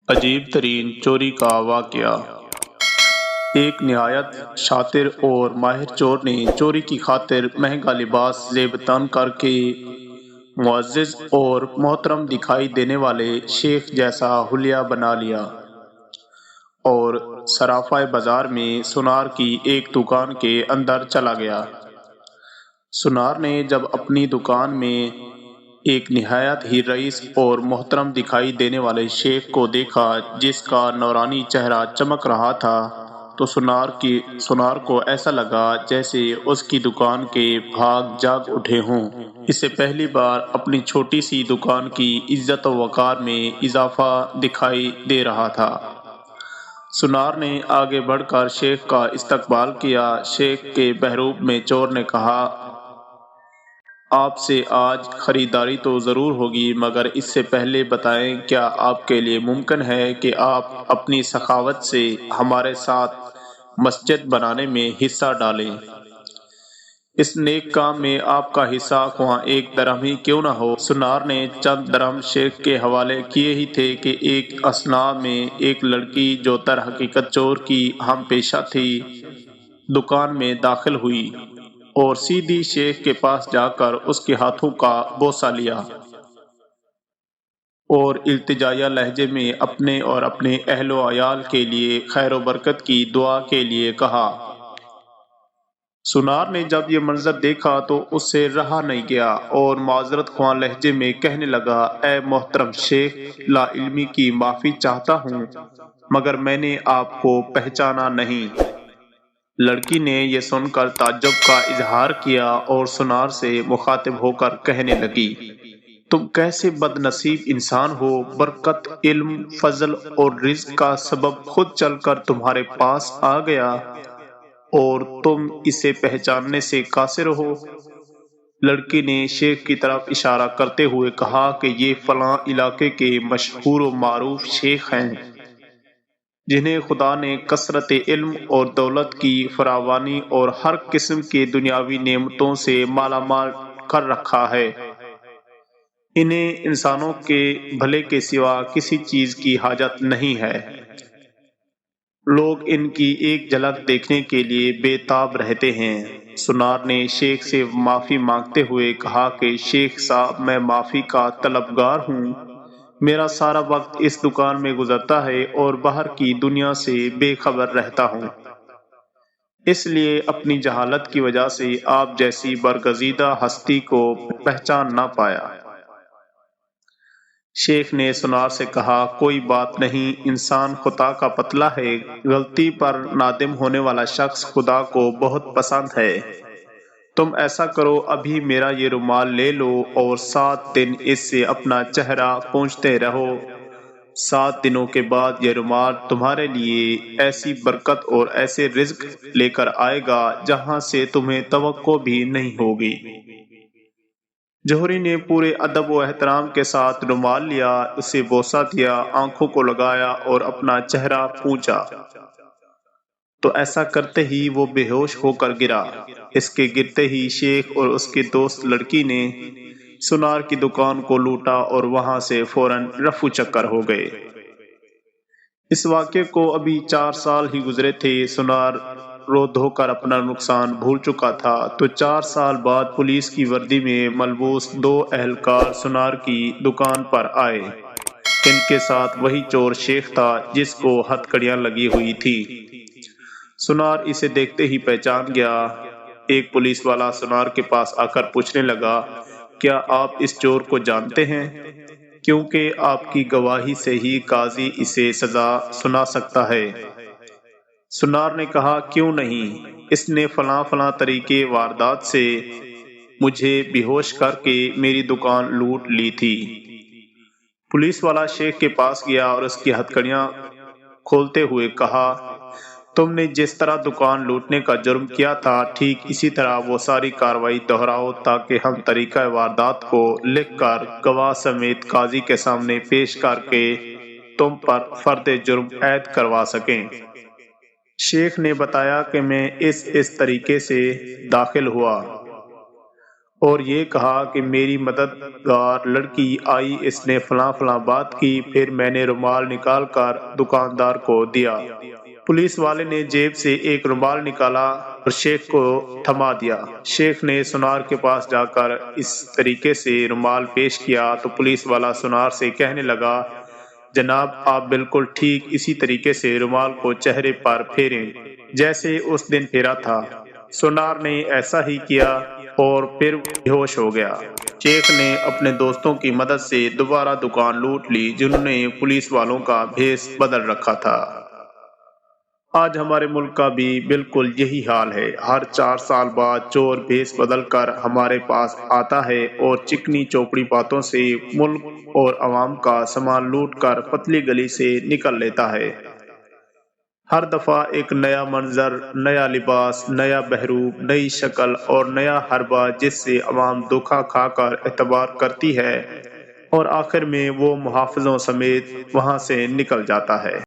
عجیب ترین چوری کا واقعہ۔ ایک نہایت شاطر اور ماہر چور نے چوری کی خاطر مہنگا لباس زیب تن کر کے معزز اور محترم دکھائی دینے والے شیخ جیسا حلیہ بنا لیا اور صرافہ بازار میں سونار کی ایک دکان کے اندر چلا گیا۔ سونار نے جب اپنی دکان میں ایک نہایت ہی رئیس اور محترم دکھائی دینے والے شیخ کو دیکھا جس کا نورانی چہرہ چمک رہا تھا تو سونار کو ایسا لگا جیسے اس کی دکان کے بھاگ جاگ اٹھے ہوں۔ اسے پہلی بار اپنی چھوٹی سی دکان کی عزت و وقار میں اضافہ دکھائی دے رہا تھا۔ سونار نے آگے بڑھ کر شیخ کا استقبال کیا۔ شیخ کے بحروب میں چور نے کہا، آپ سے آج خریداری تو ضرور ہوگی، مگر اس سے پہلے بتائیں کیا آپ کے لیے ممکن ہے کہ آپ اپنی سخاوت سے ہمارے ساتھ مسجد بنانے میں حصہ ڈالیں؟ اس نیک کام میں آپ کا حصہ خواہ ایک درہم ہی کیوں نہ ہو۔ سونار نے چند درہم شیخ کے حوالے کیے ہی تھے کہ ایک اثناء میں ایک لڑکی جو در حقیقت چور کی ہم پیشہ تھی دکان میں داخل ہوئی اور سیدھی شیخ کے پاس جا کر اس کے ہاتھوں کا بوسہ لیا اور التجائیہ لہجے میں اپنے اور اپنے اہل و عیال کے لیے خیر و برکت کی دعا کے لیے کہا۔ سونار نے جب یہ منظر دیکھا تو اس سے رہا نہیں گیا اور معذرت خواہ لہجے میں کہنے لگا، اے محترم شیخ، لا علمی کی معافی چاہتا ہوں مگر میں نے آپ کو پہچانا نہیں۔ لڑکی نے یہ سن کر تعجب کا اظہار کیا اور سونار سے مخاطب ہو کر کہنے لگی، تم کیسے بد نصیب انسان ہو، برکت، علم، فضل اور رزق کا سبب خود چل کر تمہارے پاس آ گیا اور تم اسے پہچاننے سے قاصر ہو۔ لڑکی نے شیخ کی طرف اشارہ کرتے ہوئے کہا کہ یہ فلاں علاقے کے مشہور و معروف شیخ ہیں جنہیں خدا نے کثرت علم اور دولت کی فراوانی اور ہر قسم کے دنیاوی نعمتوں سے مالا مال کر رکھا ہے۔ انہیں انسانوں کے بھلے کے سوا کسی چیز کی حاجت نہیں ہے۔ لوگ ان کی ایک جھلک دیکھنے کے لیے بے تاب رہتے ہیں۔ سونار نے شیخ سے معافی مانگتے ہوئے کہا کہ شیخ صاحب، میں معافی کا طلبگار ہوں۔ میرا سارا وقت اس دکان میں گزرتا ہے اور باہر کی دنیا سے بے خبر رہتا ہوں، اس لیے اپنی جہالت کی وجہ سے آپ جیسی برگزیدہ ہستی کو پہچان نہ پایا۔ شیخ نے سونار سے کہا، کوئی بات نہیں، انسان خطا کا پتلا ہے، غلطی پر نادم ہونے والا شخص خدا کو بہت پسند ہے۔ تم ایسا کرو، ابھی میرا یہ رومال لے لو اور 7 دن اس سے اپنا چہرہ پونچھتے رہو۔ 7 دنوں کے بعد یہ رومال تمہارے لیے ایسی برکت اور ایسے رزق لے کر آئے گا جہاں سے تمہیں توقع بھی نہیں ہوگی۔ جوہری نے پورے ادب و احترام کے ساتھ رومال لیا، اسے بوسہ دیا، آنکھوں کو لگایا اور اپنا چہرہ پونچھا تو ایسا کرتے ہی وہ بے ہوش ہو کر گرا۔ اس کے گرتے ہی شیخ اور اس کے دوست لڑکی نے سونار کی دکان کو لوٹا اور وہاں سے فوراً رفو چکر ہو گئے۔ اس واقعے کو ابھی 4 سال ہی گزرے تھے۔ سونار رو دھو کر اپنا نقصان بھول چکا تھا تو 4 سال بعد پولیس کی وردی میں ملبوس 2 اہلکار سونار کی دکان پر آئے۔ ان کے ساتھ وہی چور شیخ تھا جس کو ہتھکڑیاں لگی ہوئی تھی۔ سونار اسے دیکھتے ہی پہچان گیا۔ ایک پولیس والا سونار کے پاس آ کر پوچھنے لگا، کیا آپ اس چور کو جانتے ہیں؟ کیونکہ آپ کی گواہی سے ہی قاضی اسے سزا سنا سکتا ہے۔ سونار نے کہا، کیوں نہیں، اس نے فلاں فلاں طریقے واردات سے مجھے بے ہوش کر کے میری دکان لوٹ لی تھی۔ پولیس والا شیخ کے پاس گیا اور اس کی ہتھکڑیاں کھولتے ہوئے کہا، تم نے جس طرح دکان لوٹنے کا جرم کیا تھا ٹھیک اسی طرح وہ ساری کارروائی دہراؤ تاکہ ہم طریقہ واردات کو لکھ کر گواہ سمیت قاضی کے سامنے پیش کر کے تم پر فرد جرم عائد کروا سکیں۔ شیخ نے بتایا کہ میں اس طریقے سے داخل ہوا۔ اور یہ کہا کہ میری مددگار لڑکی آئی، اس نے فلاں فلاں بات کی، پھر میں نے رومال نکال کر دکاندار کو دیا۔ پولیس والے نے جیب سے ایک رومال نکالا اور شیخ کو تھما دیا۔ شیخ نے سونار کے پاس جا کر اس طریقے سے رومال پیش کیا تو پولیس والا سونار سے کہنے لگا، جناب آپ بالکل ٹھیک اسی طریقے سے رومال کو چہرے پر پھیریں جیسے اس دن پھیرا تھا۔ سونار نے ایسا ہی کیا اور پھر بے ہوش ہو گیا۔ شیخ نے اپنے دوستوں کی مدد سے دوبارہ دکان لوٹ لی، جنہوں نے پولیس والوں کا بھیس بدل رکھا تھا۔ آج ہمارے ملک کا بھی بالکل یہی حال ہے۔ ہر 4 سال بعد چور بھیس بدل کر ہمارے پاس آتا ہے اور چکنی چوپڑی باتوں سے ملک اور عوام کا سامان لوٹ کر پتلی گلی سے نکل لیتا ہے۔ ہر دفعہ ایک نیا منظر، نیا لباس، نیا بہروپ، نئی شکل اور نیا حربہ، جس سے عوام دھوکہ کھا کر اعتبار کرتی ہے اور آخر میں وہ محافظوں سمیت وہاں سے نکل جاتا ہے۔